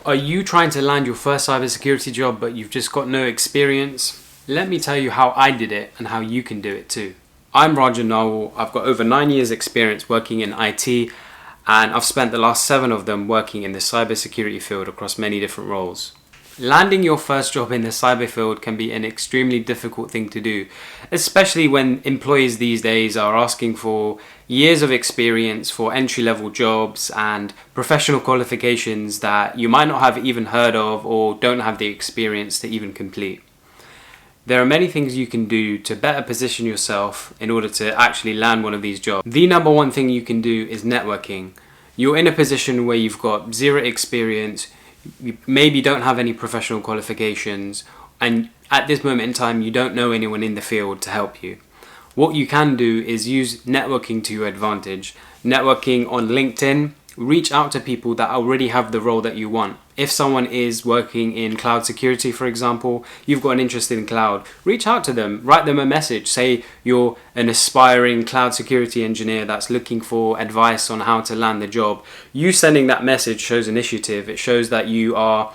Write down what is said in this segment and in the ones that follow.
Are you trying to land your first cybersecurity job but you've just got no experience? Let me tell you how I did it and how you can do it too. I'm Rajan Narwal. I've got over 9 years experience working in IT, and I've spent the last 7 of them working in the cybersecurity field across many different roles. Landing your first job in the cyber field can be an extremely difficult thing to do, especially when employees these days are asking for years of experience for entry-level jobs and professional qualifications that you might not have even heard of or don't have the experience to even complete. There are many things you can do to better position yourself in order to actually land one of these jobs. The number one thing you can do is networking. You're in a position where you've got zero experience, you maybe don't have any professional qualifications, and at this moment in time you don't know anyone in the field to help you. What you can do is use networking to your advantage. Networking on LinkedIn, reach out to people that already have the role that you want. If someone is working in cloud security, for example, you've got an interest in cloud, reach out to them, write them a message. Say you're an aspiring cloud security engineer that's looking for advice on how to land the job. You sending that message shows initiative. It shows that you are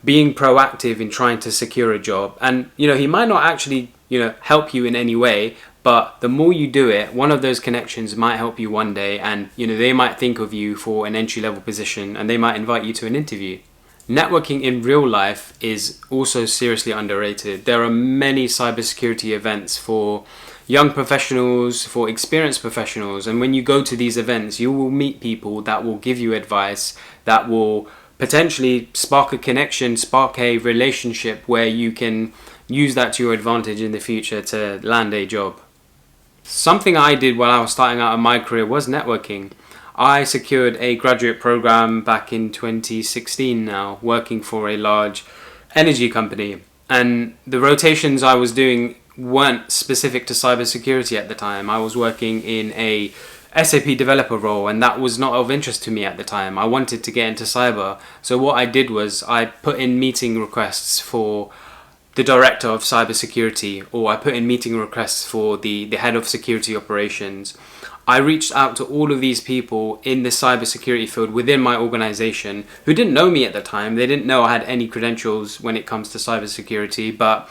being proactive in trying to secure a job. And he might not actually help you in any way, but the more you do it, one of those connections might help you one day, and they might think of you for an entry-level position and they might invite you to an interview. Networking in real life is also seriously underrated. There are many cybersecurity events for young professionals, for experienced professionals, and when you go to these events, you will meet people that will give you advice, that will potentially spark a connection, spark a relationship where you can use that to your advantage in the future to land a job. Something I did while I was starting out in my career was networking. I secured a graduate program back in 2016 now, working for a large energy company. And the rotations I was doing weren't specific to cybersecurity at the time. I was working in a SAP developer role, and that was not of interest to me at the time. I wanted to get into cyber. So what I did was I put in meeting requests for the director of cybersecurity, or I put in meeting requests for the head of security operations. I reached out to all of these people in the cybersecurity field within my organization who didn't know me at the time. They didn't know I had any credentials when it comes to cybersecurity, but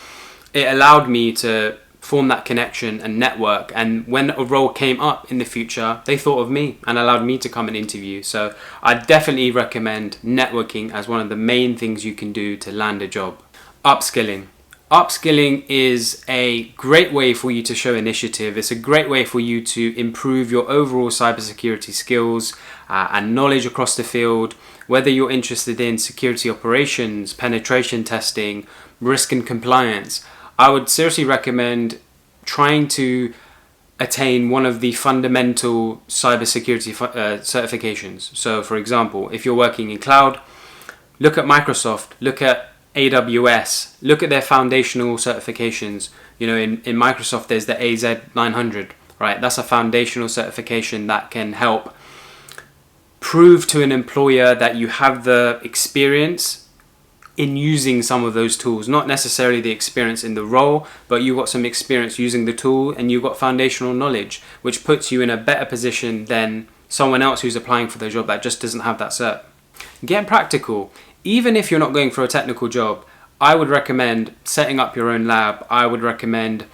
it allowed me to form that connection and network. And when a role came up in the future, they thought of me and allowed me to come and interview. So I definitely recommend networking as one of the main things you can do to land a job. Upskilling. Upskilling is a great way for you to show initiative. It's a great way for you to improve your overall cybersecurity skills and knowledge across the field. Whether you're interested in security operations, penetration testing, risk and compliance, I would seriously recommend trying to attain one of the fundamental cybersecurity certifications. So for example, if you're working in cloud, look at Microsoft, look at AWS, look at their foundational certifications. In Microsoft there's the AZ900, right? That's a foundational certification that can help prove to an employer that you have the experience in using some of those tools. Not necessarily the experience in the role, but you've got some experience using the tool and you've got foundational knowledge, which puts you in a better position than someone else who's applying for the job that just doesn't have that cert. Get practical. Even if you're not going for a technical job, I would recommend setting up your own lab. I would recommend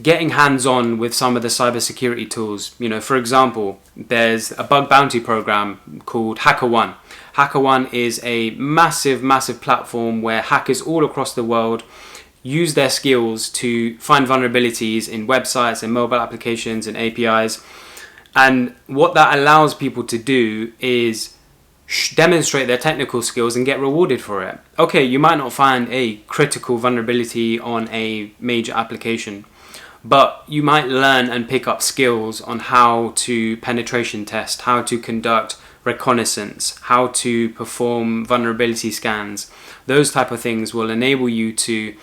getting hands-on with some of the cybersecurity tools. For example, there's a bug bounty program called HackerOne. HackerOne is a massive, massive platform where hackers all across the world use their skills to find vulnerabilities in websites and mobile applications and APIs. And what that allows people to do is demonstrate their technical skills and get rewarded for it. Okay, you might not find a critical vulnerability on a major application, but you might learn and pick up skills on how to penetration test, how to conduct reconnaissance, how to perform vulnerability scans. Those type of things will enable you to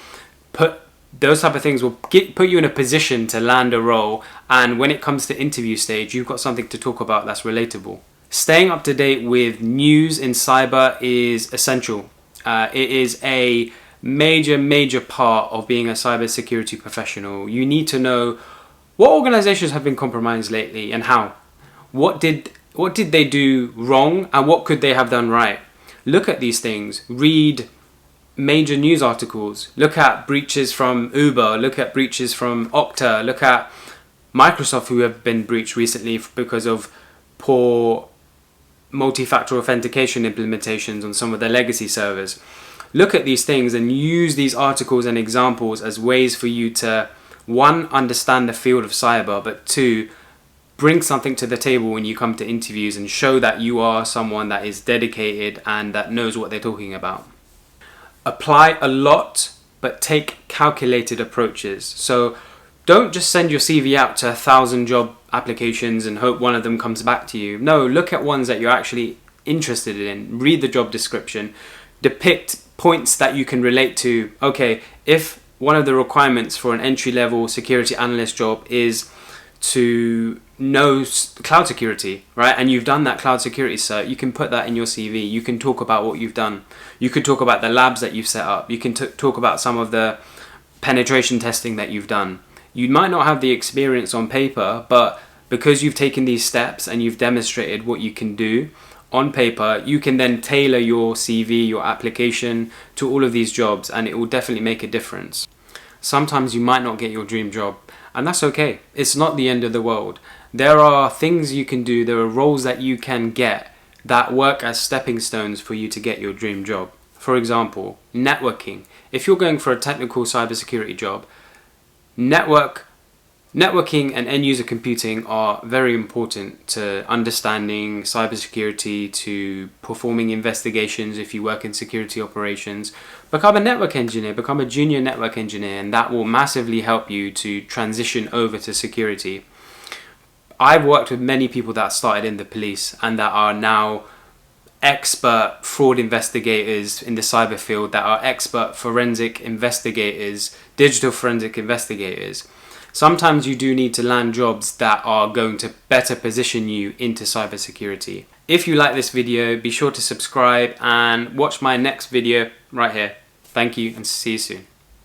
put you in a position to land a role, and when it comes to interview stage, you've got something to talk about that's relatable. Staying up to date with news in cyber is essential. It is a major part of being a cybersecurity professional. You need to know what organizations have been compromised lately and how. What did they do wrong and what could they have done right? Look at these things, read major news articles, look at breaches from Uber, look at breaches from Okta, look at Microsoft, who have been breached recently because of poor multi-factor authentication implementations on some of their legacy servers. Look at these things and use these articles and examples as ways for you to, one, understand the field of cyber, but two, bring something to the table when you come to interviews and show that you are someone that is dedicated and that knows what they're talking about. Apply a lot, but take calculated approaches. So don't just send your CV out to 1,000 job applications and hope one of them comes back to you. No, look at ones that you're actually interested in. Read the job description. Depict points that you can relate to. Okay, if one of the requirements for an entry-level security analyst job is to know cloud security, right? And you've done that cloud security cert, you can put that in your CV. You can talk about what you've done. You could talk about the labs that you've set up. You can talk about some of the penetration testing that you've done. You might not have the experience on paper, but because you've taken these steps and you've demonstrated what you can do on paper, you can then tailor your CV, your application to all of these jobs, and it will definitely make a difference. Sometimes you might not get your dream job, and that's okay. It's not the end of the world. There are things you can do, there are roles that you can get that work as stepping stones for you to get your dream job. For example, networking. If you're going for a technical cybersecurity job, networking and end-user computing are very important to understanding cybersecurity, to performing investigations if you work in security operations. Become a network engineer, become a junior network engineer, and that will massively help you to transition over to security. I've worked with many people that started in the police and that are now expert fraud investigators in the cyber field, that are expert forensic investigators, digital forensic investigators. Sometimes you do need to land jobs that are going to better position you into cybersecurity. If you like this video, be sure to subscribe and watch my next video right here. Thank you and see you soon.